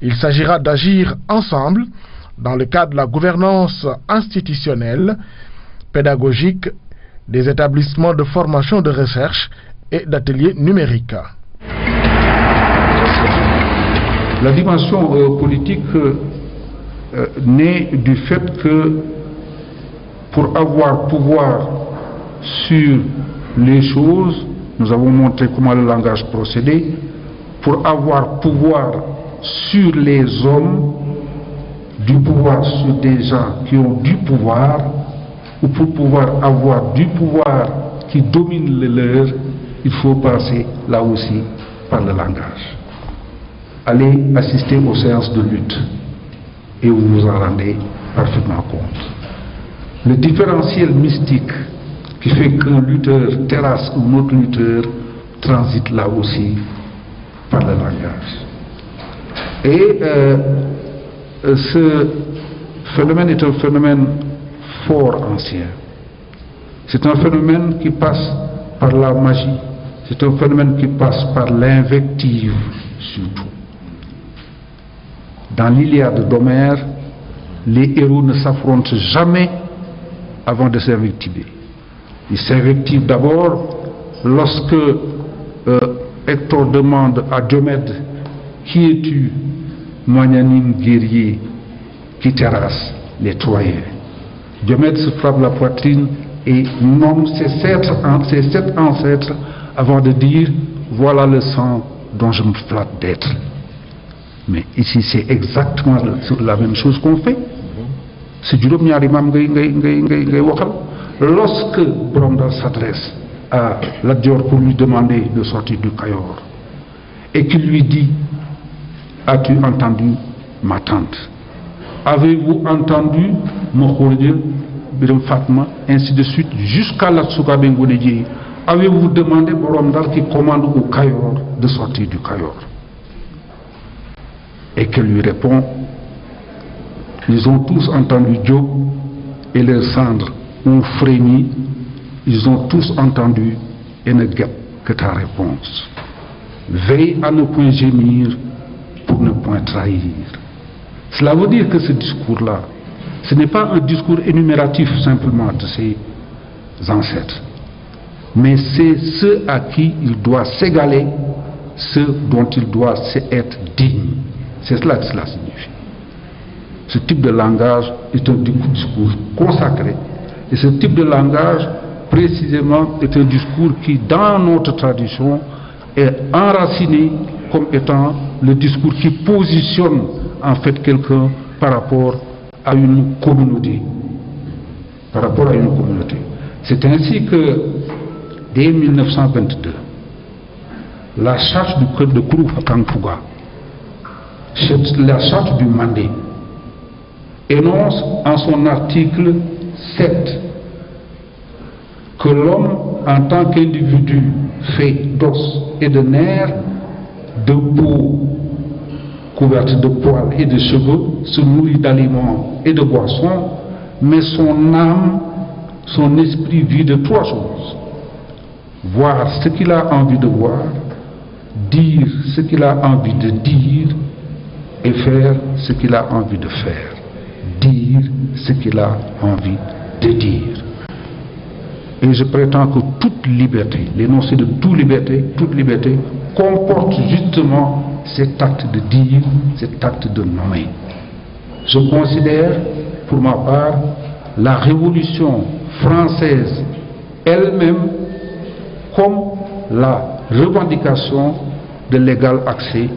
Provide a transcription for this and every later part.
Il s'agira d'agir ensemble dans le cadre de la gouvernance institutionnelle, pédagogique, des établissements de formation de recherche et d'ateliers numériques. La dimension politique naît du fait que pour avoir pouvoir sur les choses, nous avons montré comment le langage procédait, pour avoir pouvoir sur les hommes, du pouvoir sur des gens qui ont du pouvoir, ou pour pouvoir avoir du pouvoir qui domine le leur, il faut passer là aussi par le langage. Allez assister aux séances de lutte et vous vous en rendez parfaitement compte. Le différentiel mystique qui fait qu'un lutteur terrasse un autre lutteur transite là aussi par le langage. Et ce phénomène est un phénomène fort ancien. C'est un phénomène qui passe par la magie. C'est un phénomène qui passe par l'invective surtout. Dans l'Iliade d'Homère, les héros ne s'affrontent jamais avant de s'invectiver. Ils s'invectivent d'abord lorsque Hector demande à Diomède: qui es-tu, magnanime guerrier qui terrasse les Troyens? Diomède se frappe la poitrine et nomme ses sept ancêtres avant de dire: voilà le sang dont je me flatte d'être. Mais ici c'est exactement la même chose qu'on fait. C'est juróom ñaari maam ngay waxal. Lorsque Bromdal s'adresse à Lat Dior pour lui demander de sortir du Kayor et qu'il lui dit: as-tu entendu ma tante? Avez-vous entendu Mokhordieu, Biram Fatma, ainsi de suite, jusqu'à Latsuka Bengonedji? Avez-vous demandé Bromdal qui commande au Kayor de sortir du Kayor? Et qu'elle lui répond: ils ont tous entendu Diop et leurs cendres ont frémi, ils ont tous entendu et ne guettent que ta réponse. Veille à ne point gémir pour ne point trahir. Cela veut dire que ce discours-là, ce n'est pas un discours énumératif simplement de ses ancêtres, mais c'est ceux à qui il doit s'égaler, ceux dont il doit être digne. C'est cela que cela signifie. Ce type de langage est un discours consacré. Et ce type de langage, précisément, est un discours qui, dans notre tradition, est enraciné comme étant le discours qui positionne en fait quelqu'un par rapport à une communauté. Par rapport à une communauté. C'est ainsi que, dès 1922, la charte du code de Kouroufa-Kankouga, la charte du Mandé, énonce en son article 7 que l'homme, en tant qu'individu fait d'os et de nerfs, de peau couverte de poils et de cheveux, se nourrit d'aliments et de boissons, mais son âme, son esprit vit de trois choses: voir ce qu'il a envie de voir, dire ce qu'il a envie de dire et faire ce qu'il a envie de faire. Dire ce qu'il a envie de dire. Et je prétends que toute liberté, l'énoncé de toute liberté comporte justement cet acte de dire, cet acte de nommer. Je considère, pour ma part, la Révolution française elle-même comme la revendication de l'égal accès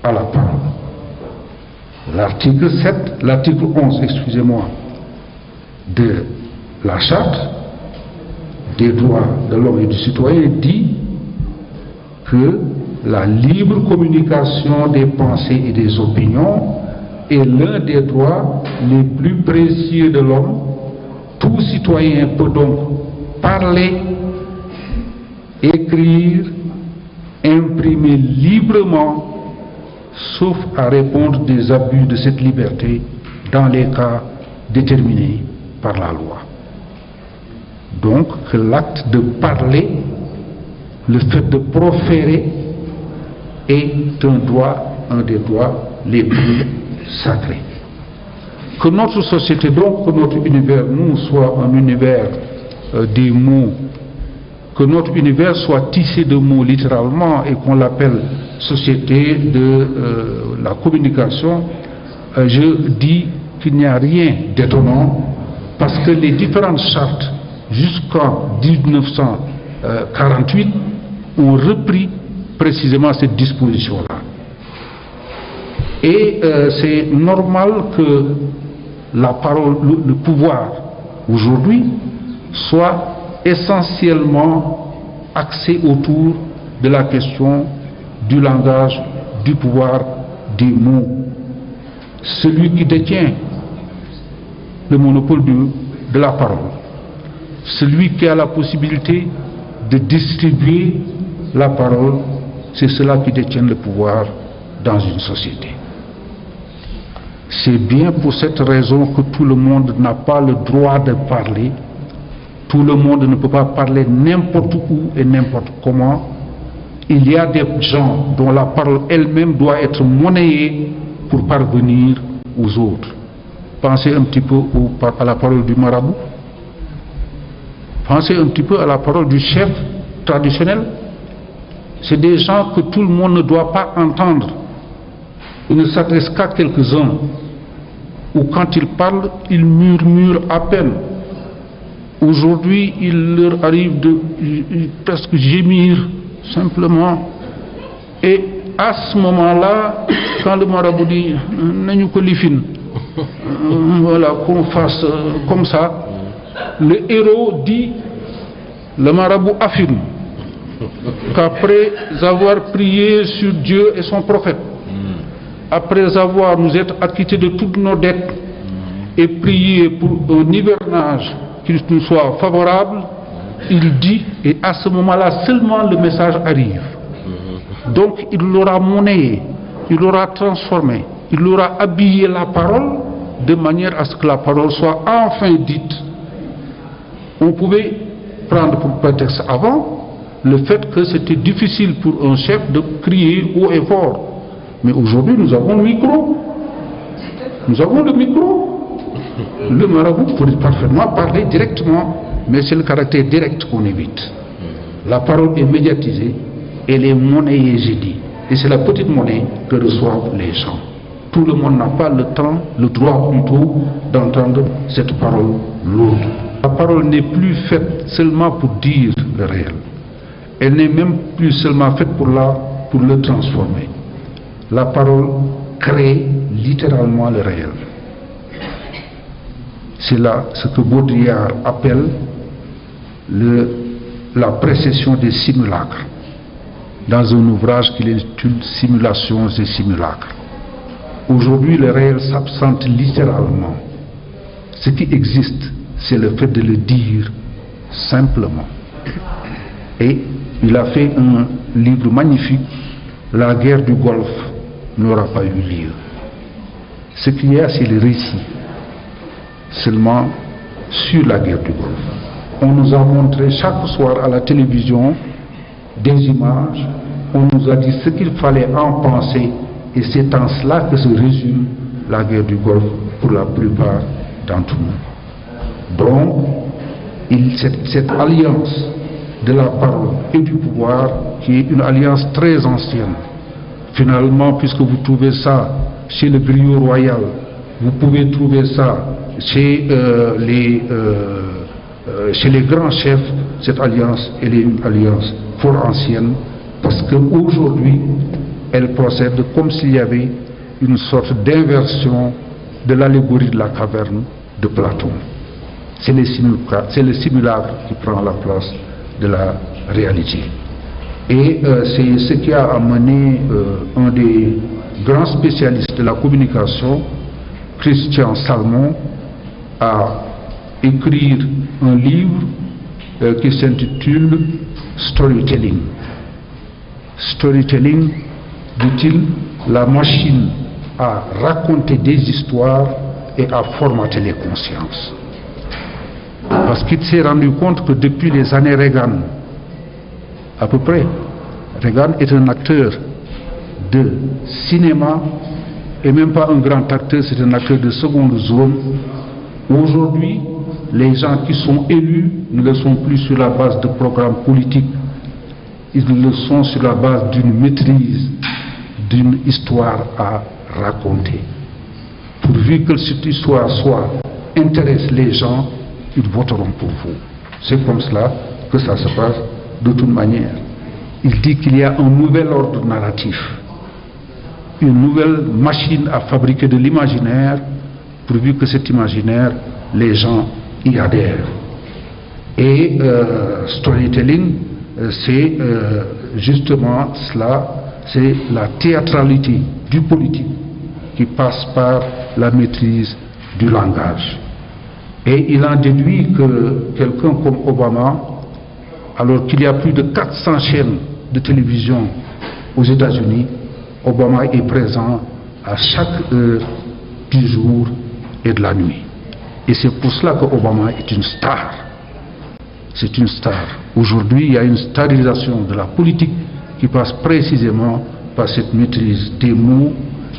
à la parole. L'article 11, excusez-moi, de la Charte des droits de l'homme et du citoyen dit que la libre communication des pensées et des opinions est l'un des droits les plus précieux de l'homme. Tout citoyen peut donc parler, écrire, imprimer librement, sauf à répondre des abus de cette liberté dans les cas déterminés par la loi. Donc que l'acte de parler, le fait de proférer, est un droit un des droits les plus sacrés. Que notre société, donc, que notre univers, nous, soit un univers des mots, que notre univers soit tissé de mots littéralement et qu'on l'appelle société de la communication, je dis qu'il n'y a rien d'étonnant parce que les différentes chartes jusqu'en 1948 ont repris précisément cette disposition-là. Et c'est normal que la parole, le pouvoir aujourd'hui soit essentiellement axé autour de la question du langage, du pouvoir, des mots. Celui qui détient le monopole de la parole, celui qui a la possibilité de distribuer la parole, c'est cela qui détient le pouvoir dans une société. C'est bien pour cette raison que tout le monde n'a pas le droit de parler. Tout le monde ne peut pas parler n'importe où et n'importe comment. Il y a des gens dont la parole elle-même doit être monnayée pour parvenir aux autres. Pensez un petit peu à la parole du marabout. Pensez un petit peu à la parole du chef traditionnel. C'est des gens que tout le monde ne doit pas entendre. Ils ne s'adressent qu'à quelques-uns. Ou quand ils parlent, ils murmurent à peine. Aujourd'hui, il leur arrive de presque gémir simplement. Et à ce moment-là, quand le marabout dit « Nañu ko lifin », voilà, qu'on fasse comme ça, le héros dit, le marabout affirme qu'après avoir prié sur Dieu et son prophète, après avoir nous être acquittés de toutes nos dettes et prié pour un hivernage qui nous soit favorable, il dit, et à ce moment-là seulement le message arrive. Donc il l'aura monnayé, il l'aura transformé, il aura habillé la parole de manière à ce que la parole soit enfin dite. On pouvait prendre pour prétexte avant le fait que c'était difficile pour un chef de crier haut et fort. Mais aujourd'hui, nous avons le micro. Nous avons le micro. Le marabout pourrait parfaitement parler directement, mais c'est le caractère direct qu'on évite. La parole est médiatisée, elle est monnayée, j'ai dit. Et c'est la petite monnaie que reçoivent les gens. Tout le monde n'a pas le temps, le droit plutôt, d'entendre cette parole lourde. La parole n'est plus faite seulement pour dire le réel. Elle n'est même plus seulement faite pour le transformer. La parole crée littéralement le réel. C'est là ce que Baudrillard appelle la précession des simulacres, dans un ouvrage qu'il intitule Simulations et simulacres. Aujourd'hui, le réel s'absente littéralement. Ce qui existe, c'est le fait de le dire simplement. Et il a fait un livre magnifique, La guerre du Golfe n'aura pas eu lieu. Ce qu'il y a, c'est le récit seulement sur la guerre du Golfe. On nous a montré chaque soir à la télévision des images, on nous a dit ce qu'il fallait en penser, et c'est en cela que se résume la guerre du Golfe pour la plupart d'entre nous. Donc, cette alliance de la parole et du pouvoir, qui est une alliance très ancienne, finalement, puisque vous trouvez ça chez le griot royal, vous pouvez trouver ça chez les grands chefs, cette alliance, elle est une alliance fort ancienne, parce qu'aujourd'hui, elle procède comme s'il y avait une sorte d'inversion de l'allégorie de la caverne de Platon. C'est le simulacre qui prend la place de la réalité. Et c'est ce qui a amené un des grands spécialistes de la communication, Christian Salmon, à écrire un livre qui s'intitule Storytelling. Storytelling, dit-il, la machine à raconter des histoires et à formater les consciences. Parce qu'il s'est rendu compte que depuis les années Reagan, à peu près, Reagan est un acteur de cinéma, et même pas un grand acteur, c'est un acteur de seconde zone. Aujourd'hui, les gens qui sont élus ne le sont plus sur la base de programmes politiques, ils le sont sur la base d'une maîtrise, d'une histoire à raconter. Pourvu que cette histoire intéresse les gens, ils voteront pour vous. C'est comme cela que ça se passe de toute manière. Il dit qu'il y a un nouvel ordre narratif, une nouvelle machine à fabriquer de l'imaginaire, pourvu que cet imaginaire, les gens y adhèrent. Et storytelling, c'est justement cela, c'est la théâtralité du politique qui passe par la maîtrise du langage. Et il en déduit que quelqu'un comme Obama, alors qu'il y a plus de 400 chaînes de télévision aux États-Unis, Obama est présent à chaque heure du jour et de la nuit. Et c'est pour cela que Obama est une star. C'est une star. Aujourd'hui, il y a une starisation de la politique qui passe précisément par cette maîtrise des mots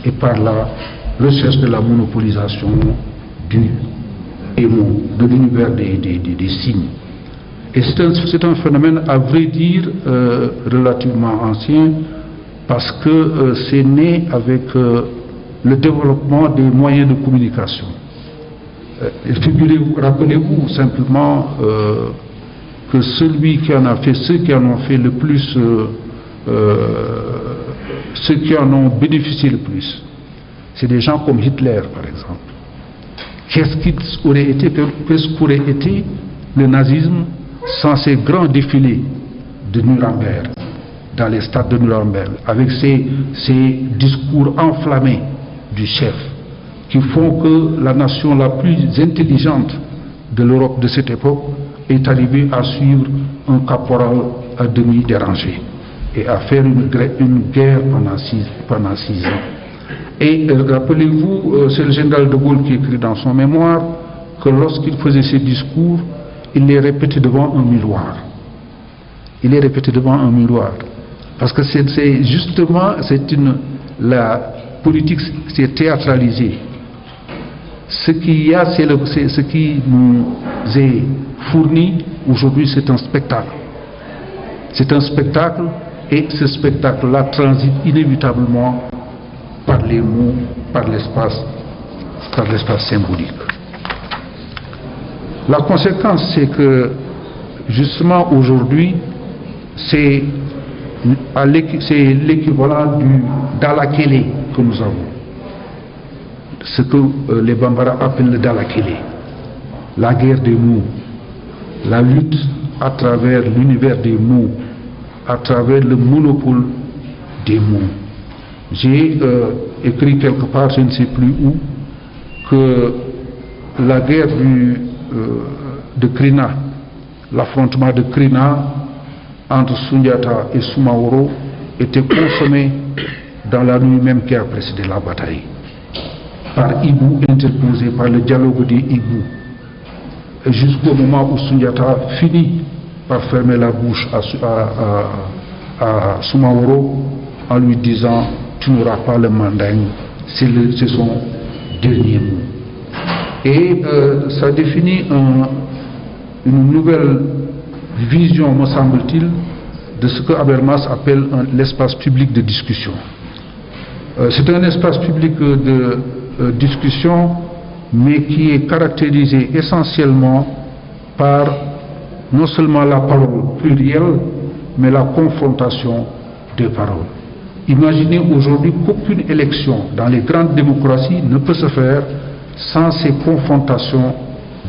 et par la recherche de la monopolisation des mots, de l'univers des signes. Et c'est un phénomène, à vrai dire, relativement ancien, parce que c'est né avec le développement des moyens de communication. Rappelez-vous simplement que ceux qui en ont fait le plus, ceux qui en ont bénéficié le plus, c'est des gens comme Hitler, par exemple. Qu'est-ce qu'aurait été le nazisme sans ces grands défilés de Nuremberg, dans les stades de Nuremberg, avec ces discours enflammés du chef, qui font que la nation la plus intelligente de l'Europe de cette époque est arrivée à suivre un caporal à demi dérangé et à faire une guerre pendant 6 ans. Et rappelez-vous, c'est le général de Gaulle qui écrit dans son mémoire que lorsqu'il faisait ses discours, il les répétait devant un miroir. Il les répétait devant un miroir. Parce que c'est justement, la politique s'est théâtralisée. Ce qui nous est fourni aujourd'hui, c'est un spectacle. C'est un spectacle, et ce spectacle-là transite inévitablement par les mots, par l'espace symbolique. La conséquence, c'est que justement aujourd'hui, c'est l'équivalent du Dalakele que nous avons. Ce que les Bambara appellent le Dalakele. La guerre des mots, la lutte à travers l'univers des mots, à travers le monopole des mots. J'ai écrit quelque part, je ne sais plus où, que la guerre de Krina, l'affrontement de Krina entre Sundiata et Soumaoro était consommé dans la nuit même qui a précédé la bataille, par Ibou, interposé par le dialogue des Ibou, jusqu'au moment où Sundiata finit par fermer la bouche à Soumaoro en lui disant « Tu n'auras pas le mandingue », c'est son dernier mot. Et ça définit une nouvelle vision, me semble-t-il, de ce que Habermas appelle l'espace public de discussion. C'est un espace public de discussion, mais qui est caractérisé essentiellement par non seulement la parole plurielle, mais la confrontation des paroles. Imaginez aujourd'hui qu'aucune élection dans les grandes démocraties ne peut se faire sans ces confrontations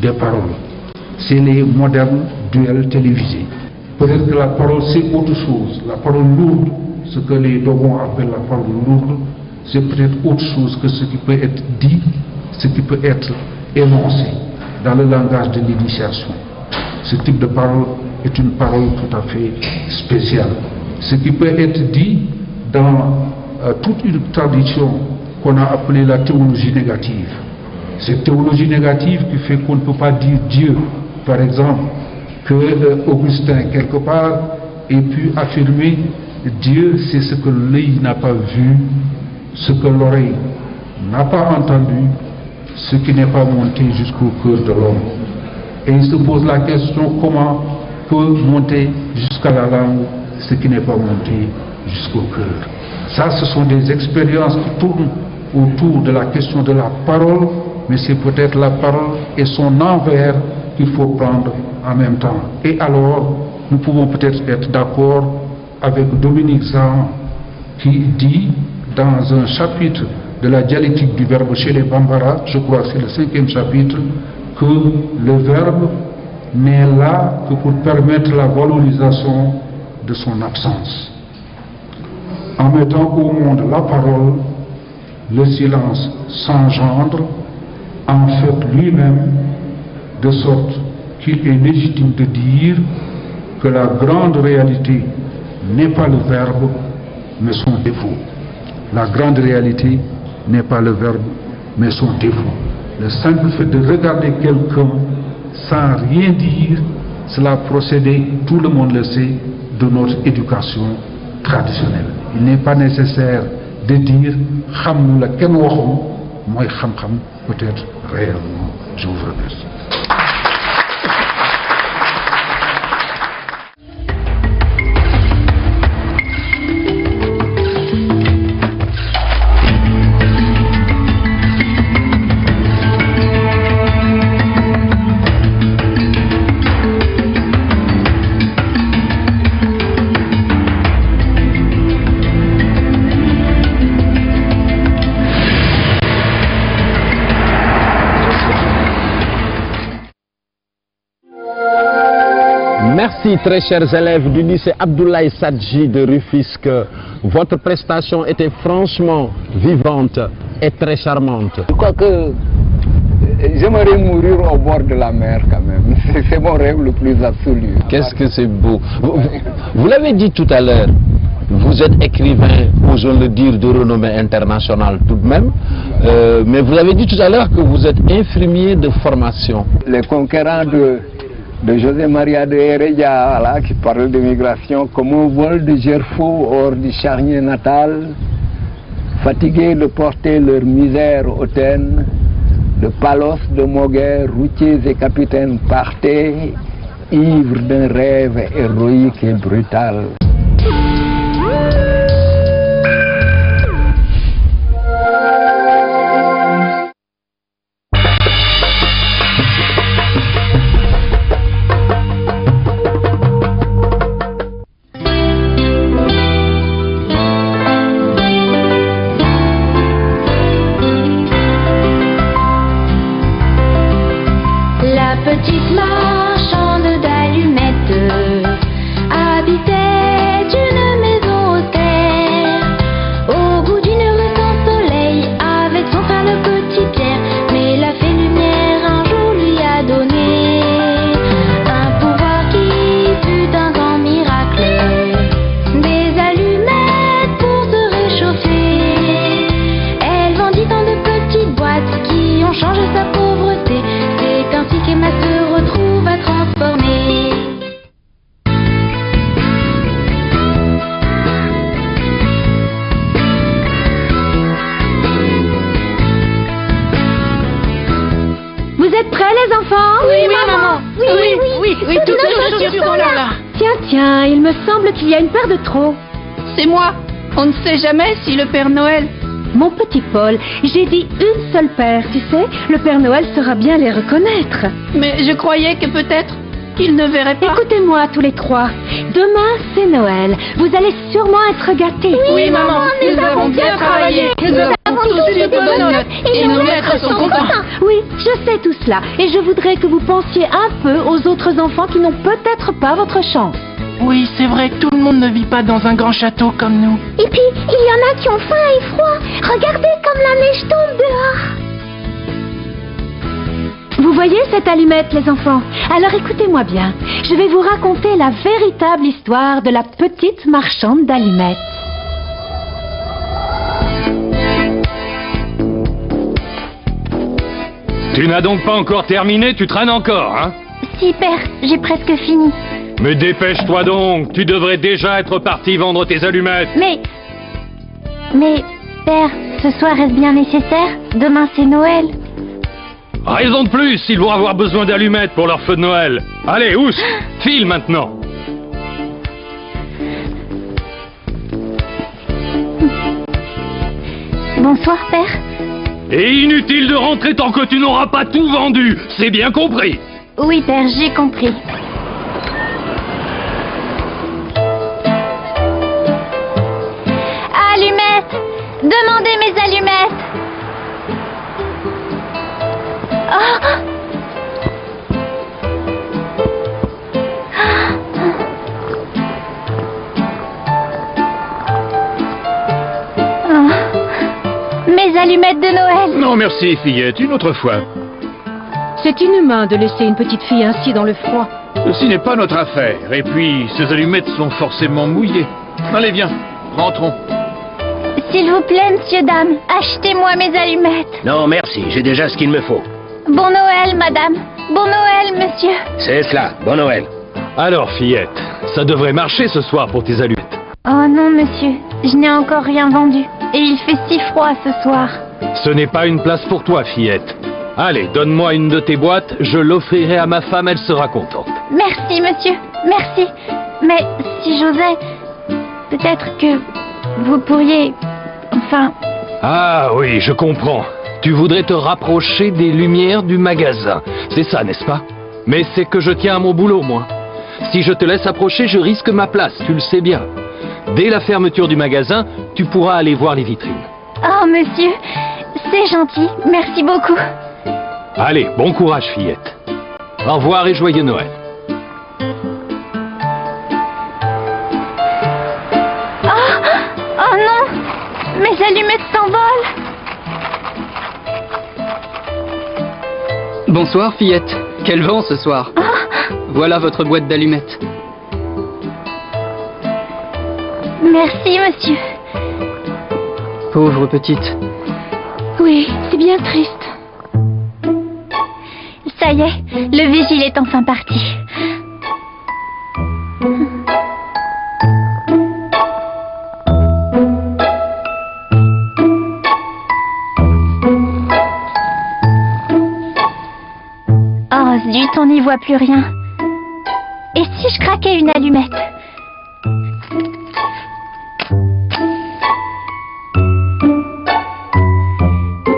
des paroles. C'est les modernes duels télévisés. Peut-être que la parole c'est autre chose, la parole lourde, ce que les Dogons appellent la parole lourde, c'est peut-être autre chose que ce qui peut être dit, ce qui peut être énoncé dans le langage de l'initiation. Ce type de parole est une parole tout à fait spéciale. Ce qui peut être dit dans toute une tradition qu'on a appelée la théologie négative. Cette théologie négative qui fait qu'on ne peut pas dire Dieu. Par exemple, que Augustin, quelque part, ait pu affirmer Dieu, c'est ce que l'œil n'a pas vu, ce que l'oreille n'a pas entendu, ce qui n'est pas monté jusqu'au cœur de l'homme. Et il se pose la question, comment peut monter jusqu'à la langue ce qui n'est pas monté jusqu'au cœur? Ça, ce sont des expériences qui tournent autour de la question de la parole, mais c'est peut-être la parole et son envers qu'il faut prendre en même temps. Et alors, nous pouvons peut-être être d'accord avec Dominique Zan qui dit dans un chapitre de la dialectique du verbe chez les Bambara, je crois que c'est le 5e chapitre, que le verbe n'est là que pour permettre la valorisation de son absence. En mettant au monde la parole, le silence s'engendre en fait lui-même, de sorte qu'il est légitime de dire que la grande réalité n'est pas le verbe, mais son défaut. La grande réalité n'est pas le verbe, mais son défaut. Le simple fait de regarder quelqu'un sans rien dire, cela procédait, tout le monde le sait, de notre éducation traditionnelle. Il n'est pas nécessaire de dire « xam la ken waxum » mooy xam-xam peut-être réellement. Je vous remercie. Merci très chers élèves du lycée Abdoulaye Sadji de Rufisque. Votre prestation était franchement vivante et très charmante. Je crois que j'aimerais mourir au bord de la mer quand même. C'est mon rêve le plus absolu. Qu'est-ce que c'est beau. Vous l'avez dit tout à l'heure, vous êtes écrivain, osons le dire, de renommée internationale tout de même. Mais vous avez dit tout à l'heure que vous êtes infirmier de formation. Les conquérants de José Maria de Heredia, voilà, qui parle de migration, comme un vol de gerfaux hors du charnier natal, fatigués de porter leur misère hautaine, de Palos, de Moguer, routiers et capitaines partaient, ivres d'un rêve héroïque et brutal. Petite marchande d'allumettes habitait une maison austère au bout d'une rue sans soleil avec son frère le petit Pierre. Mais la fée lumière un jour lui a donné un pouvoir qui fut un grand miracle, des allumettes pour se réchauffer. Elle vendit tant de petites boîtes qui ont changé sa pauvreté. C'est ainsi qu'Emma se retrouve à transformer. Vous êtes prêts les enfants? Oui, maman. Oui, toutes nos chaussures sont là. Tiens, il me semble qu'il y a une paire de trop. C'est moi. On ne sait jamais si le Père Noël... Mon petit Paul, j'ai dit une seule paire, tu sais. Le Père Noël saura bien les reconnaître. Mais je croyais que peut-être qu'il ne verrait pas. Écoutez-moi tous les trois. Demain, c'est Noël. Vous allez sûrement être gâtés. Oui, maman, nous avons bien travaillé. Nous avons tous eu de bonnes notes. Et nos maîtres sont contents. Oui, je sais tout cela. Et je voudrais que vous pensiez un peu aux autres enfants qui n'ont peut-être pas votre chance. Oui, c'est vrai, tout le monde ne vit pas dans un grand château comme nous. Et puis, il y en a qui ont faim et froid. Regardez comme la neige tombe dehors. Vous voyez cette allumette, les enfants? Alors écoutez-moi bien. Je vais vous raconter la véritable histoire de la petite marchande d'allumettes. Tu n'as donc pas encore terminé, tu traînes encore, hein? Si, père, j'ai presque fini. Mais dépêche-toi donc, tu devrais déjà être parti vendre tes allumettes. Mais, père, ce soir est-ce bien nécessaire? Demain c'est Noël. Raison de plus, ils vont avoir besoin d'allumettes pour leur feu de Noël. Allez, ous, file maintenant. Bonsoir, père. Et inutile de rentrer tant que tu n'auras pas tout vendu, c'est bien compris. Oui, père, j'ai compris. Allumettes! Demandez mes allumettes! Oh! Mes allumettes de Noël! Non merci, fillette, une autre fois. C'est inhumain de laisser une petite fille ainsi dans le froid. Ceci n'est pas notre affaire, et puis ces allumettes sont forcément mouillées. Allez, viens, rentrons. S'il vous plaît, monsieur, dame, achetez-moi mes allumettes. Non, merci, j'ai déjà ce qu'il me faut. Bon Noël, madame. Bon Noël, monsieur. C'est cela, bon Noël. Alors, fillette, ça devrait marcher ce soir pour tes allumettes. Oh non, monsieur, je n'ai encore rien vendu. Et il fait si froid ce soir. Ce n'est pas une place pour toi, fillette. Allez, donne-moi une de tes boîtes, je l'offrirai à ma femme, elle sera contente. Merci, monsieur, merci. Mais si j'osais, peut-être que vous pourriez... Enfin... Ah oui, je comprends. Tu voudrais te rapprocher des lumières du magasin. C'est ça, n'est-ce pas? Mais c'est que je tiens à mon boulot, moi. Si je te laisse approcher, je risque ma place, tu le sais bien. Dès la fermeture du magasin, tu pourras aller voir les vitrines. Oh, monsieur, c'est gentil, merci beaucoup. Allez, bon courage, fillette. Au revoir et joyeux Noël. Oh non, mes allumettes s'envolent. Bonsoir, fillette. Quel vent ce soir. Voilà votre boîte d'allumettes. Merci, monsieur. Pauvre petite. Oui, c'est bien triste. Ça y est, le vigile est enfin parti. Oh, zut, on n'y voit plus rien. Et si je craquais une allumette?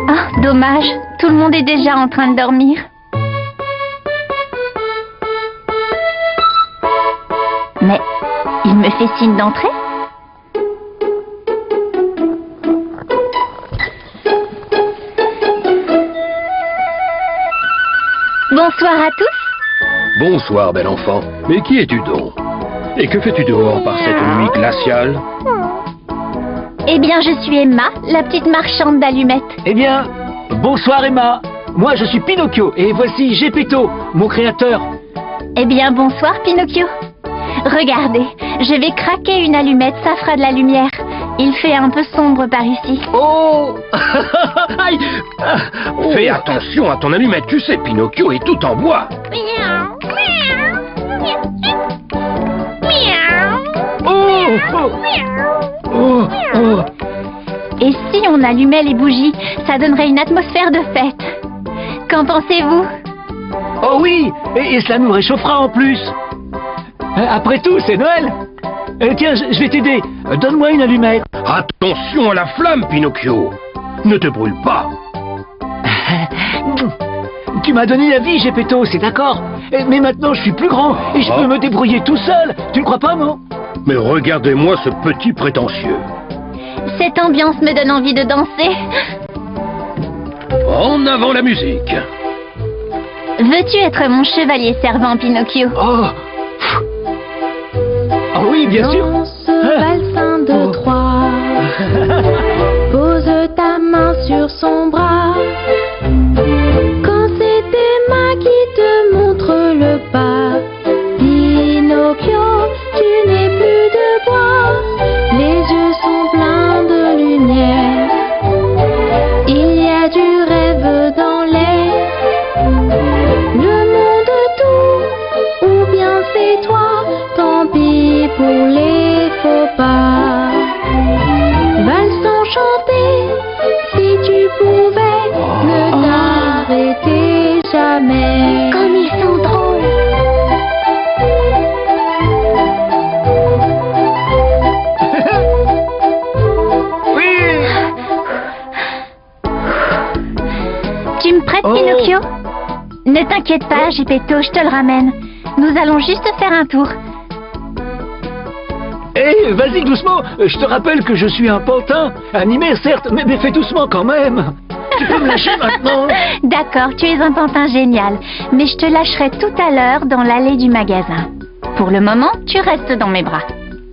Ah, dommage, tout le monde est déjà en train de dormir. Mais il me fait signe d'entrer. Bonsoir à tous. Bonsoir, bel enfant. Mais qui es-tu donc? Et que fais-tu dehors par cette nuit glaciale? Eh bien, je suis Emma, la petite marchande d'allumettes. Eh bien, bonsoir Emma. Moi, je suis Pinocchio et voici Geppetto, mon créateur. Eh bien, bonsoir Pinocchio. Regardez, je vais craquer une allumette, ça fera de la lumière. Il fait un peu sombre par ici. Oh, aïe. Fais attention à ton allumette, tu sais, Pinocchio est tout en bois. Et si on allumait les bougies, ça donnerait une atmosphère de fête. Qu'en pensez-vous? Oh oui, et cela nous réchauffera en plus. Après tout, c'est Noël. Tiens, je vais t'aider. Donne-moi une allumette. Attention à la flamme, Pinocchio. Ne te brûle pas. Tu m'as donné la vie, Geppetto, c'est d'accord. Mais maintenant, je suis plus grand et je peux me débrouiller tout seul. Tu ne crois pas, non? Mais regardez-moi ce petit prétentieux. Cette ambiance me donne envie de danser. En avant la musique. Veux-tu être mon chevalier servant, Pinocchio? Oh oui, bien sûr. Dans ce valsin de Troie, pose ta main sur son bras. Quand c'est tes mains qui te montrent le pas, Pinocchio, tu n'es plus de bois. Les yeux sont pleins de lumière. Il y a du rêve dans l'air. Le monde tourne, ou bien c'est toi. prête, Pinocchio? Ne t'inquiète pas, Geppetto, je te le ramène. Nous allons juste faire un tour. Hé, vas-y doucement. Je te rappelle que je suis un pantin. Animé, certes, mais fais doucement quand même. Tu peux me lâcher maintenant? D'accord, tu es un pantin génial. Mais je te lâcherai tout à l'heure dans l'allée du magasin. Pour le moment, tu restes dans mes bras.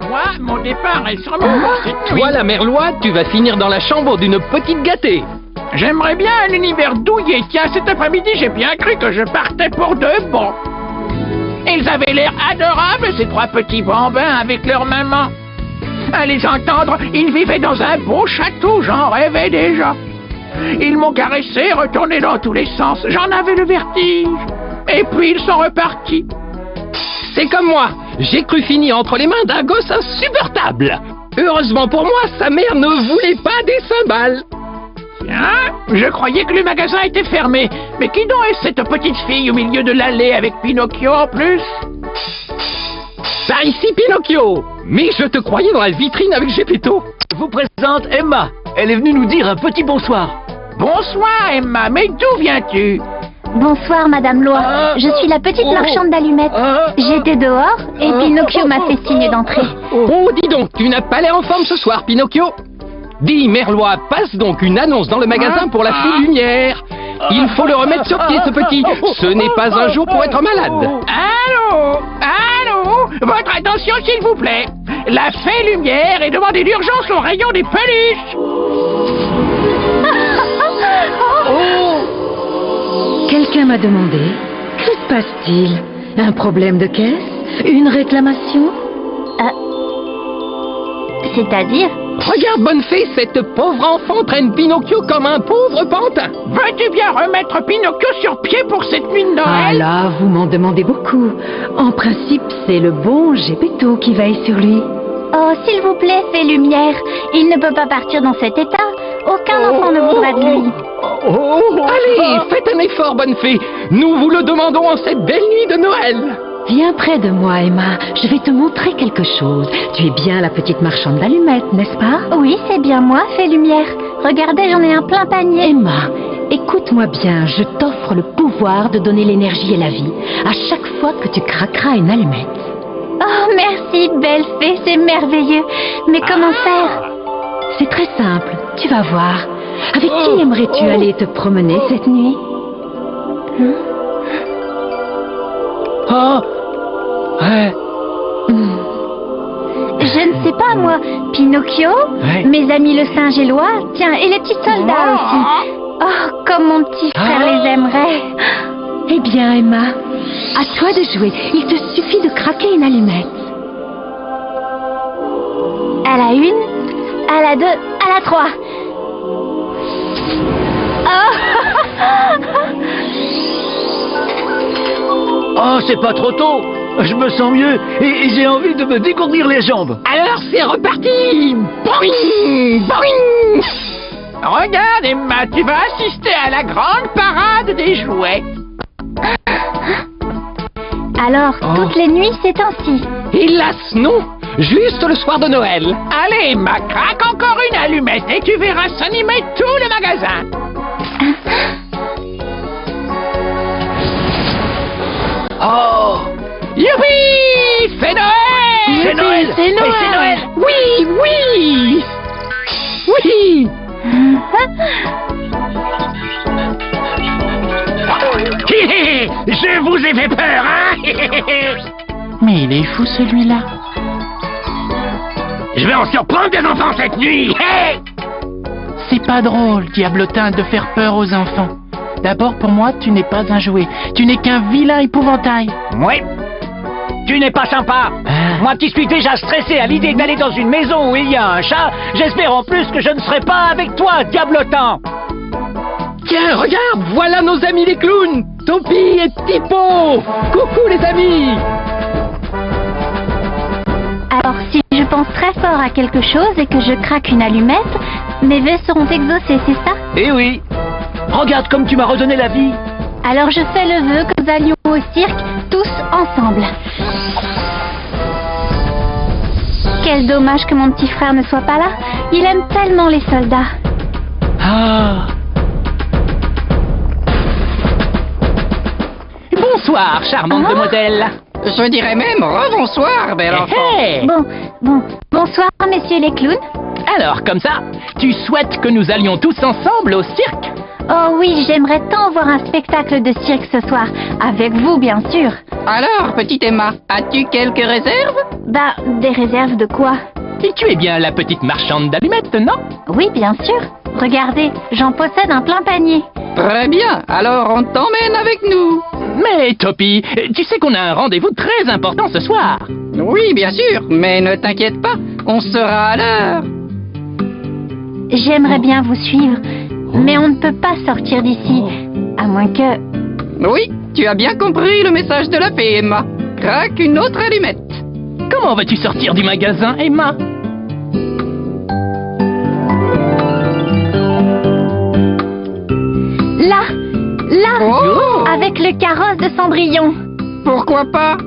Moi, mon départ est sûrement pour cette nuit. Toi, la merloie, tu vas finir dans la chambre d'une petite gâtée. J'aimerais bien un univers douillet. Tiens, cet après-midi, j'ai bien cru que je partais pour de bon. Ils avaient l'air adorables, ces trois petits bambins avec leur maman. À les entendre, ils vivaient dans un beau château, j'en rêvais déjà. Ils m'ont caressé, retourné dans tous les sens, j'en avais le vertige. Et puis ils sont repartis. C'est comme moi, j'ai cru finir entre les mains d'un gosse insupportable. Heureusement pour moi, sa mère ne voulait pas des cymbales. Hein? Je croyais que le magasin était fermé. Mais qui donc est cette petite fille au milieu de l'allée avec Pinocchio en plus? Par ici, Pinocchio. Mais je te croyais dans la vitrine avec Geppetto. Je vous présente Emma. Elle est venue nous dire un petit bonsoir. Bonsoir, Emma. Mais d'où viens-tu? Bonsoir, Madame Loa. Je suis la petite marchande d'allumettes. J'étais dehors et Pinocchio m'a fait signe d'entrer. Oh, dis donc, tu n'as pas l'air en forme ce soir, Pinocchio. Dis, merloie, passe donc une annonce dans le magasin pour la fée lumière. Il faut le remettre sur pied, ce petit. Ce n'est pas un jour pour être malade. Allô? Allô? Votre attention, s'il vous plaît. La fée lumière est demandée d'urgence au rayon des peluches. Quelqu'un m'a demandé. Que se passe-t-il? Un problème de caisse? Une réclamation? C'est-à-dire? Regarde, bonne fée, cette pauvre enfant traîne Pinocchio comme un pauvre pantin. Veux-tu bien remettre Pinocchio sur pied pour cette nuit de Noël? Ah là, vous m'en demandez beaucoup. En principe, c'est le bon Geppetto qui veille sur lui. Oh, s'il vous plaît, fée lumière. Il ne peut pas partir dans cet état. Aucun enfant ne voudra de lui. Allez, faites un effort, bonne fée. Nous vous le demandons en cette belle nuit de Noël. Viens près de moi, Emma. Je vais te montrer quelque chose. Tu es bien la petite marchande d'allumettes, n'est-ce pas? Oui, c'est bien moi, fée lumière. Regardez, j'en ai un plein panier. Emma, écoute-moi bien. Je t'offre le pouvoir de donner l'énergie et la vie à chaque fois que tu craqueras une allumette. Oh, merci, belle fée, c'est merveilleux. Mais comment faire? C'est très simple, tu vas voir. Avec qui aimerais-tu aller te promener cette nuit? Ouais. Je ne sais pas, moi. Pinocchio, mes amis le singe et l'oie, tiens, et les petits soldats aussi. Oh, comme mon petit frère les aimerait. Eh bien, Emma, à toi de jouer. Il te suffit de craquer une allumette. À la 1, à la 2, à la 3. Oh, c'est pas trop tôt. Je me sens mieux et j'ai envie de me dégourdir les jambes. Alors c'est reparti. Boing, boing. Regarde, Emma, tu vas assister à la grande parade des jouets. Alors, toutes les nuits, c'est ainsi. Hélas, non. Juste le soir de Noël. Allez, Emma, craque encore une allumette et tu verras s'animer tout le magasin. Oh! Youpi! C'est Noël! C'est Noël! C'est Noël! C'est Noël! Oui, oui! Oui! Je vous ai fait peur, hein? Mais il est fou, celui-là. Je vais en surprendre des enfants cette nuit! Hey! C'est pas drôle, diablotin, de faire peur aux enfants. D'abord, pour moi, tu n'es pas un jouet. Tu n'es qu'un vilain épouvantail. Oui. Tu n'es pas sympa. Moi qui suis déjà stressé à l'idée d'aller dans une maison où il y a un chat, j'espère en plus que je ne serai pas avec toi, diablotin. Tiens, regarde, voilà nos amis les clowns, Topi et Tipo. Coucou les amis. Alors, si je pense très fort à quelque chose et que je craque une allumette, mes vœux seront exaucés, c'est ça? Eh oui. Regarde comme tu m'as redonné la vie. Alors je fais le vœu que nous allions au cirque tous ensemble. Quel dommage que mon petit frère ne soit pas là. Il aime tellement les soldats. Bonsoir, charmante demoiselle. Je dirais même rebonsoir, bel enfant. Bonsoir, messieurs les clowns. Alors, comme ça, tu souhaites que nous allions tous ensemble au cirque? Oh oui, j'aimerais tant voir un spectacle de cirque ce soir. Avec vous, bien sûr. Alors, petite Emma, as-tu quelques réserves? Bah, des réserves de quoi? Et tu es bien la petite marchande d'allumettes, non? Oui, bien sûr. Regardez, j'en possède un plein panier. Très bien, alors on t'emmène avec nous. Mais Topi, tu sais qu'on a un rendez-vous très important ce soir. Oui, bien sûr, mais ne t'inquiète pas, on sera à l'heure. J'aimerais bien vous suivre, mais on ne peut pas sortir d'ici, à moins que... Oui, tu as bien compris le message de la fée, Emma. Craque une autre allumette. Comment vas-tu sortir du magasin, Emma? Là, avec le carrosse de Cendrillon. Pourquoi pas?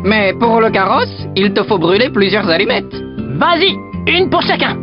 Mais pour le carrosse, il te faut brûler plusieurs allumettes. Vas-y, une pour chacun.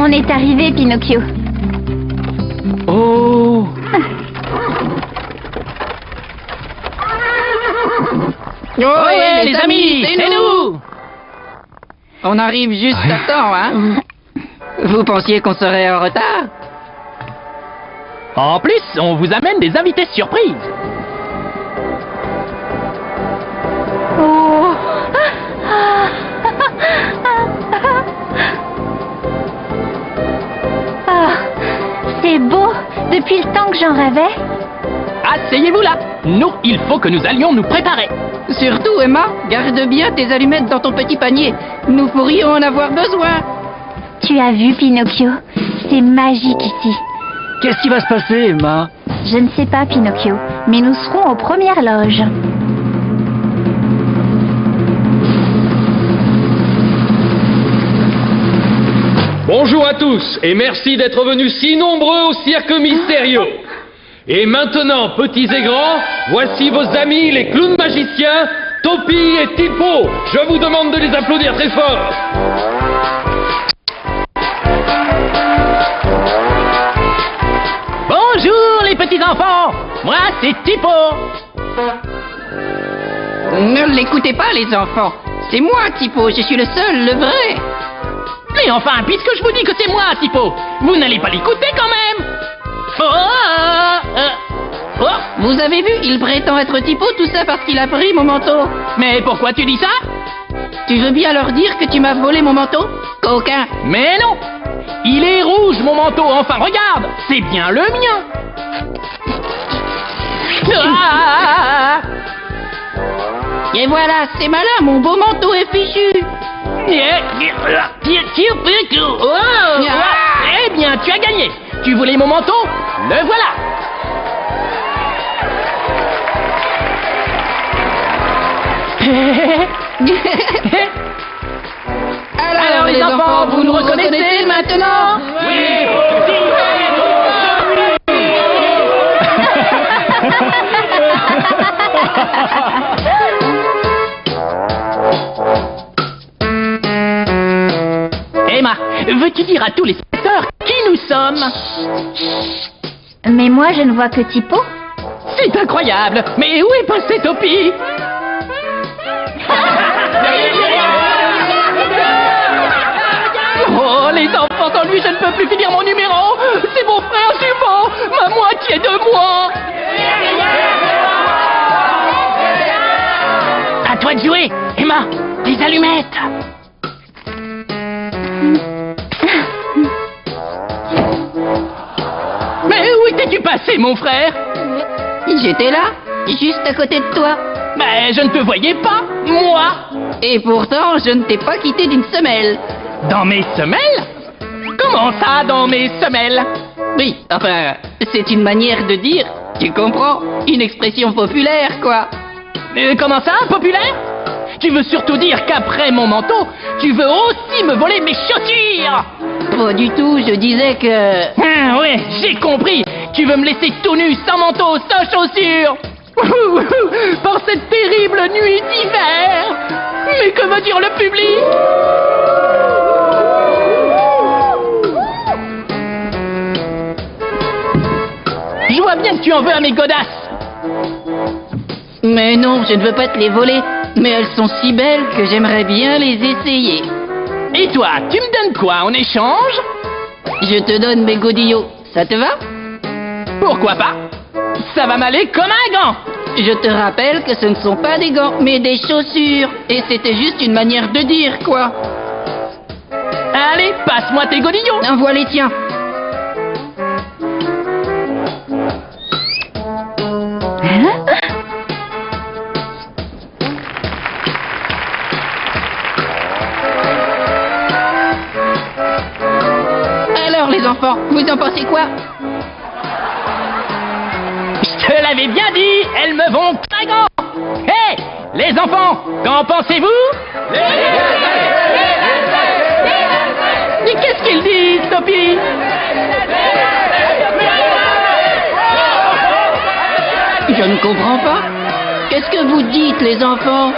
On est arrivé, Pinocchio. Oh! Ouais, les amis, c'est nous! On arrive juste à temps, hein? Vous pensiez qu'on serait en retard? En plus, on vous amène des invités surprises. Oh! Ah, c'est beau, depuis le temps que j'en rêvais. Asseyez-vous là. Nous, il faut que nous allions nous préparer. Surtout, Emma, garde bien tes allumettes dans ton petit panier. Nous pourrions en avoir besoin. Tu as vu, Pinocchio? C'est magique ici. Qu'est-ce qui va se passer, Emma? Je ne sais pas, Pinocchio, mais nous serons aux premières loges. Bonjour à tous et merci d'être venus si nombreux au cirque mystérieux. Et maintenant, petits et grands, voici vos amis les clowns magiciens, Topi et Tipo. Je vous demande de les applaudir très fort. Bonjour les petits enfants. Moi, c'est Tipo. Ne l'écoutez pas, les enfants. C'est moi, Tipo, je suis le seul, le vrai. Mais enfin, puisque je vous dis que c'est moi, Tipo, vous n'allez pas l'écouter quand même. Vous avez vu, il prétend être Tipo, tout ça parce qu'il a pris mon manteau. Mais pourquoi tu dis ça? Tu veux bien leur dire que tu m'as volé mon manteau, coquin? Mais non. Il est rouge, mon manteau, enfin regarde, c'est bien le mien. Et voilà, c'est malin, mon beau manteau est fichu. Eh bien, tu as gagné. Tu voulais mon manteau? Le voilà. Alors les enfants, vous nous reconnaissez maintenant? Oui. Emma, veux-tu dire à tous les spectateurs qui nous sommes. Mais moi, je ne vois que Tipo. C'est incroyable. Mais où est passé Topi? Oh, les enfants, sans lui, je ne peux plus finir mon numéro. C'est mon frère jumeau, ma moitié de moi. À toi de jouer, Emma. Des allumettes. Mais où étais-tu passé, mon frère? J'étais là, juste à côté de toi. Mais je ne te voyais pas, moi. Et pourtant, je ne t'ai pas quitté d'une semelle. Dans mes semelles? Comment ça, dans mes semelles? Oui, enfin, c'est une manière de dire, tu comprends? Une expression populaire, quoi. Comment ça, populaire? Tu veux surtout dire qu'après mon manteau, tu veux aussi me voler mes chaussures? Pas du tout, je disais que... Ah, ouais, j'ai compris. Tu veux me laisser tout nu, sans manteau, sans chaussures. Par cette terrible nuit d'hiver. Mais que va dire le public? Je vois bien que tu en veux à mes godasses. Mais non, je ne veux pas te les voler. Mais elles sont si belles que j'aimerais bien les essayer. Et toi, tu me donnes quoi en échange? Je te donne mes godillots. Ça te va? Pourquoi pas? Ça va m'aller comme un gant. Je te rappelle que ce ne sont pas des gants, mais des chaussures. Et c'était juste une manière de dire, quoi. Allez, passe-moi tes godillots. Envoie les tiens. Alors les enfants, vous en pensez quoi? Je te l'avais bien dit, elles me vont très grand. Hé, les enfants, qu'en pensez-vous? Mais qu'est-ce qu'ils disent, Topi? Je ne comprends pas. Qu'est-ce que vous dites, les enfants?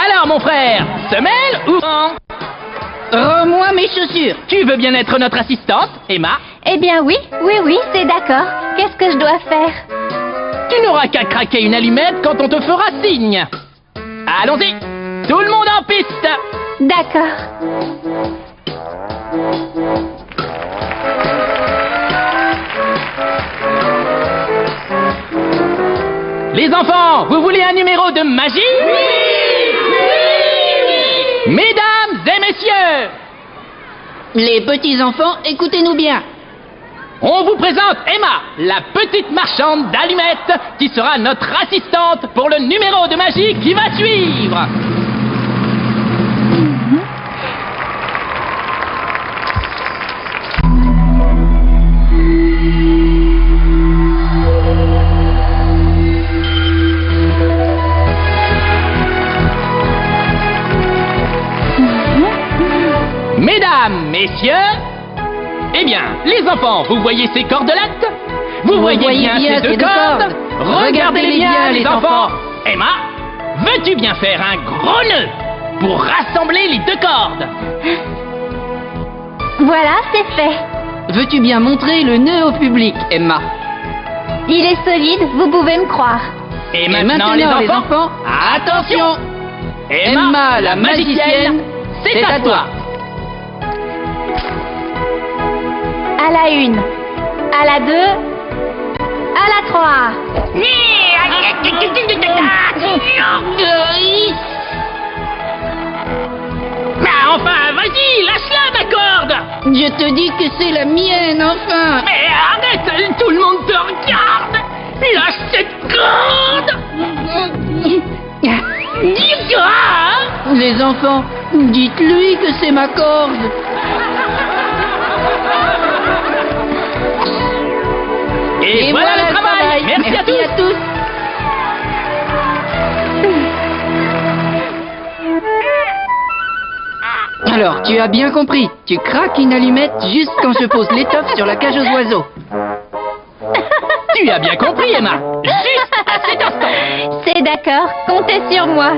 Alors, mon frère, semelle ou gant? Rends-moi mes chaussures. Tu veux bien être notre assistante, Emma? Eh bien oui, c'est d'accord. Qu'est-ce que je dois faire? Tu n'auras qu'à craquer une allumette quand on te fera signe. Allons-y, tout le monde en piste. D'accord. Les enfants, vous voulez un numéro de magie? Oui! Mesdames et messieurs, les petits-enfants, écoutez-nous bien. On vous présente Emma, la petite marchande d'allumettes, qui sera notre assistante pour le numéro de magie qui va suivre. Mesdames, messieurs, eh bien, les enfants, vous voyez ces cordelettes? Vous voyez bien ces deux cordes? Regardez-les bien, les enfants. Emma, veux-tu bien faire un gros nœud pour rassembler les deux cordes? Voilà, c'est fait. Veux-tu bien montrer le nœud au public, Emma? Il est solide, vous pouvez me croire. Et maintenant, les enfants, attention! Emma, la magicienne, c'est à toi. À la 1, à la 2, à la 3. Mais enfin, vas-y, lâche-la, ma corde! Je te dis que c'est la mienne, enfin. Mais arrête, tout le monde te regarde! Lâche cette corde! Dis-toi! Les enfants, dites-lui que c'est ma corde. Et voilà le travail. Merci à tous. Alors, tu as bien compris. Tu craques une allumette juste quand je pose l'étoffe sur la cage aux oiseaux. Tu as bien compris, Emma. Juste à cet instant. C'est d'accord, comptez sur moi.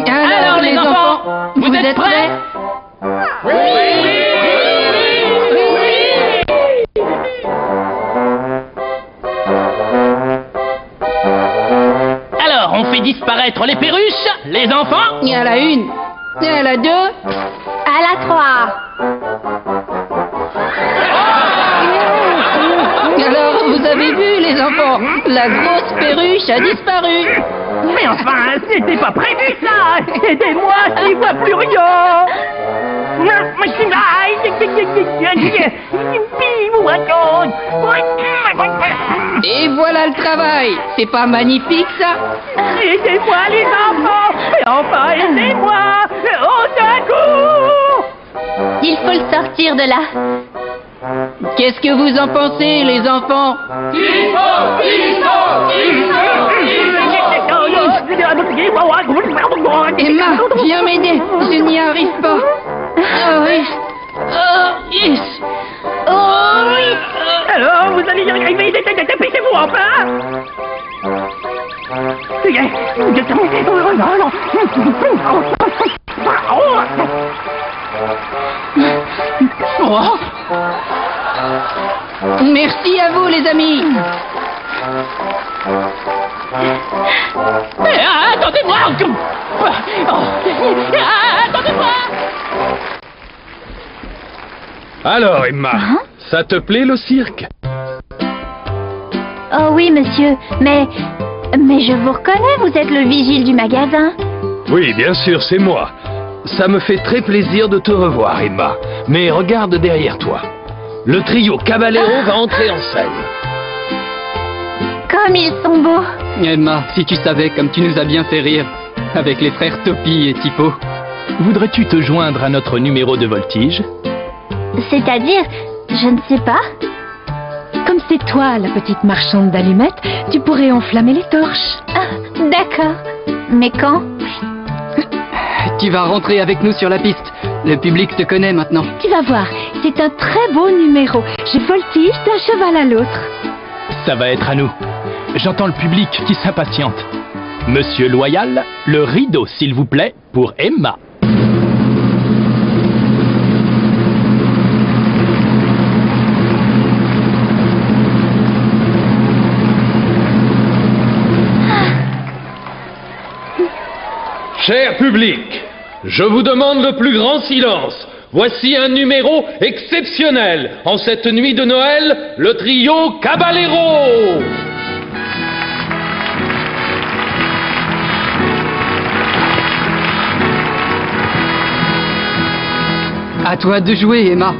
Alors les enfants, vous êtes prêts? Alors, on fait disparaître les perruches, les enfants. Il y a la 1, il y a la 2, À la 3. Alors, vous avez vu les enfants, la grosse perruche a disparu. Mais enfin, c'était pas prévu ça. Aidez-moi, j'y vois plus rien. Et voilà le travail. C'est pas magnifique ça? Aidez-moi les enfants. Et enfin, aidez-moi. Au secours. Il faut le sortir de là. Qu'est-ce que vous en pensez les enfants? Emma, viens m'aider, je n'y arrive pas. Oh oui. Oh oui. Alors, vous allez y arriver, dépêchez-vous enfin. Oh. Merci à vous les amis. Attendez-moi. Attendez-moi. Alors, Emma, ça te plaît le cirque? Oh oui, monsieur, mais je vous reconnais, vous êtes le vigile du magasin. Oui, bien sûr, c'est moi. Ça me fait très plaisir de te revoir, Emma. Mais regarde derrière toi. Le trio Caballero va entrer en scène. Comme ils sont beaux. Emma, si tu savais comme tu nous as bien fait rire, avec les frères Topi et Tipo. Voudrais-tu te joindre à notre numéro de voltige? C'est-à-dire, je ne sais pas. Comme c'est toi, la petite marchande d'allumettes, tu pourrais enflammer les torches. Ah, d'accord. Mais quand? Tu vas rentrer avec nous sur la piste. Le public te connaît maintenant. Tu vas voir, c'est un très beau numéro. Je voltige d'un cheval à l'autre. Ça va être à nous. J'entends le public qui s'impatiente. Monsieur Loyal, le rideau, s'il vous plaît, pour Emma. Cher public, je vous demande le plus grand silence. Voici un numéro exceptionnel. En cette nuit de Noël, le trio Caballero. À toi de jouer, Emma.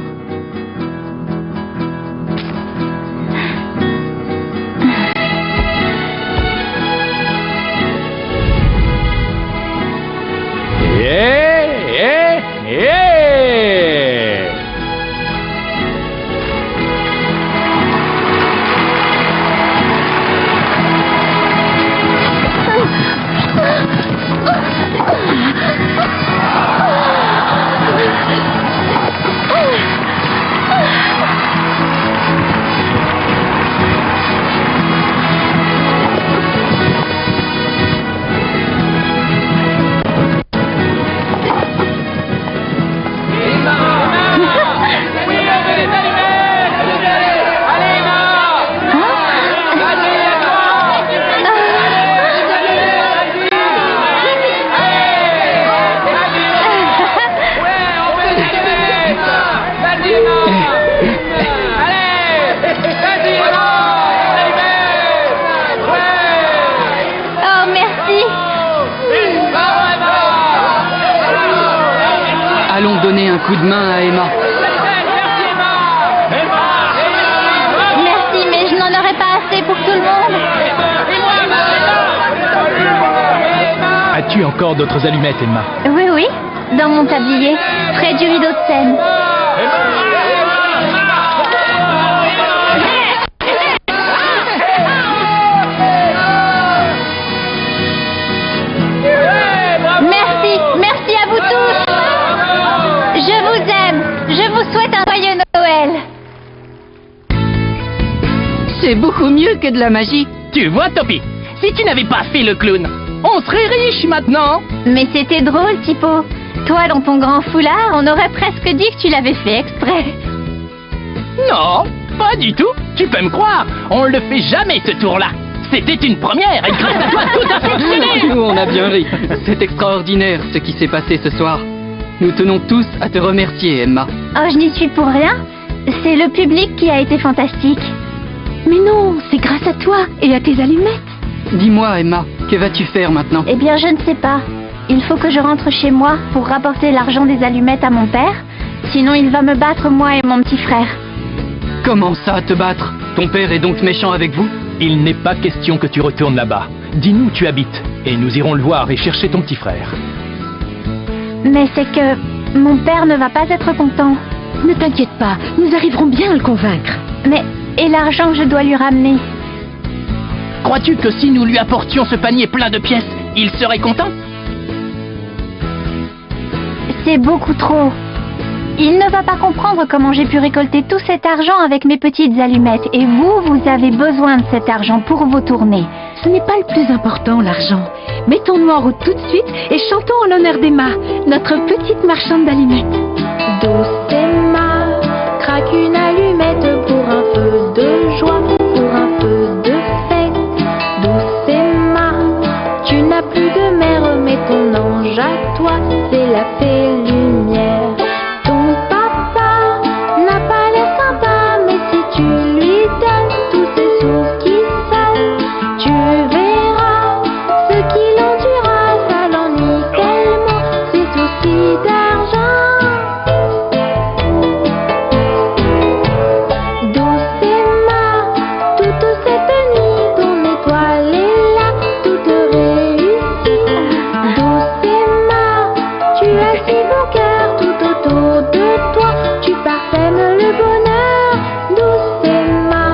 Allons donner un coup de main à Emma. Merci, mais je n'en aurai pas assez pour tout le monde. As-tu encore d'autres allumettes, Emma? Oui, oui, dans mon tablier, près du rideau de scène. Merci, merci à vous tous. Je vous aime, je vous souhaite un joyeux Noël. C'est beaucoup mieux que de la magie. Tu vois, Topi, si tu n'avais pas fait le clown, on serait riche maintenant. Mais c'était drôle, Tipo. Toi, dans ton grand foulard, on aurait presque dit que tu l'avais fait exprès. Non, pas du tout. Tu peux me croire, on le fait jamais ce tour-là. C'était une première, et grâce à toi, tout a fonctionné. Nous, on a bien ri. C'est extraordinaire ce qui s'est passé ce soir. Nous tenons tous à te remercier, Emma. Oh, je n'y suis pour rien. C'est le public qui a été fantastique. Mais non, c'est grâce à toi et à tes allumettes. Dis-moi, Emma, que vas-tu faire maintenant? Eh bien, je ne sais pas. Il faut que je rentre chez moi pour rapporter l'argent des allumettes à mon père. Sinon, il va me battre, moi et mon petit frère. Comment ça, te battre? Ton père est donc méchant avec vous? Il n'est pas question que tu retournes là-bas. Dis-nous où tu habites, et nous irons le voir et chercher ton petit frère. Mais c'est que mon père ne va pas être content. Ne t'inquiète pas, nous arriverons bien à le convaincre. Mais, et l'argent que je dois lui ramener? Crois-tu que si nous lui apportions ce panier plein de pièces, il serait content? C'est beaucoup trop. Il ne va pas comprendre comment j'ai pu récolter tout cet argent avec mes petites allumettes. Et vous, vous avez besoin de cet argent pour vos tournées. Ce n'est pas le plus important, l'argent. Mettons-nous en route tout de suite et chantons en l'honneur d'Emma, notre petite marchande d'allumettes. Douce Emma, craque une allumette pour un feu de joie, pour un feu de fête. Douce Emma, tu n'as plus de mère, mais ton ange à toi, c'est la fée lumière. Ton papa n'a pas l'air sympa, mais si tu lui donnes tous ces sous qui sonnent, tu verras ce qu'il endurera, ça l'ennuie tellement, ses soucis d'argent. Douce Emma, toute cette nuit, ton étoile est là, toute réussie. Douce Emma, tu as si bon cœur tout autour de toi, tu parfèmes le bonheur. Douce Emma,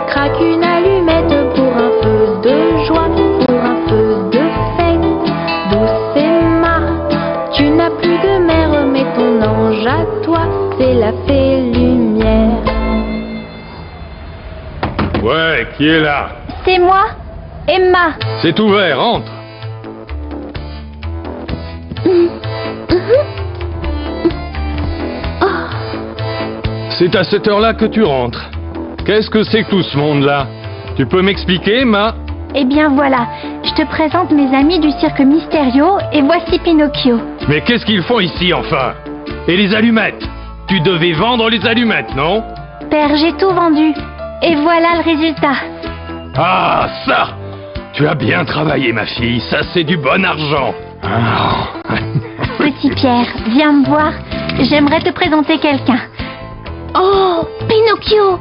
craque une allumette pour un feu de joie, pour un feu de fête. Douce Emma, tu n'as plus de mère, mais ton ange à toi, c'est la fée lumière. Ouais, qui est là? C'est moi, Emma. C'est ouvert, entre. C'est à cette heure-là que tu rentres. Qu'est-ce que c'est que tout ce monde-là? Tu peux m'expliquer, Emma? Eh bien voilà, je te présente mes amis du cirque Mysterio et voici Pinocchio. Mais qu'est-ce qu'ils font ici, enfin? Et les allumettes? Tu devais vendre les allumettes, non? Père, j'ai tout vendu. Et voilà le résultat. Ah, ça! Tu as bien travaillé, ma fille. Ça, c'est du bon argent. Ah. Petit Pierre, viens me voir. J'aimerais te présenter quelqu'un. Oh, Pinocchio!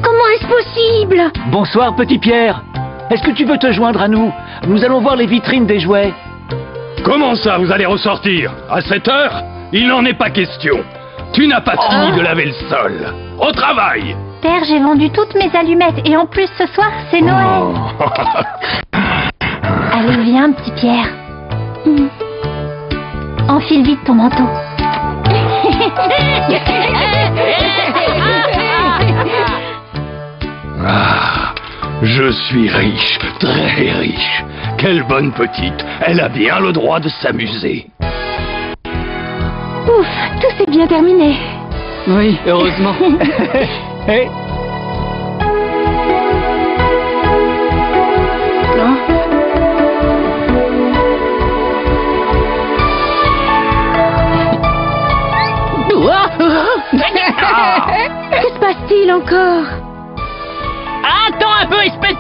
Comment est-ce possible? Bonsoir, petit Pierre. Est-ce que tu veux te joindre à nous? Nous allons voir les vitrines des jouets. Comment ça, vous allez ressortir? À cette heure? Il n'en est pas question. Tu n'as pas fini de laver le sol. Au travail! Père, j'ai vendu toutes mes allumettes et en plus ce soir, c'est Noël. Allez, viens, petit Pierre. Enfile vite ton manteau. Ah, je suis riche, très riche. Quelle bonne petite. Elle a bien le droit de s'amuser. Ouf, tout s'est bien terminé. Oui, heureusement. Hey. Que se passe-t-il encore? Attends un peu, espèce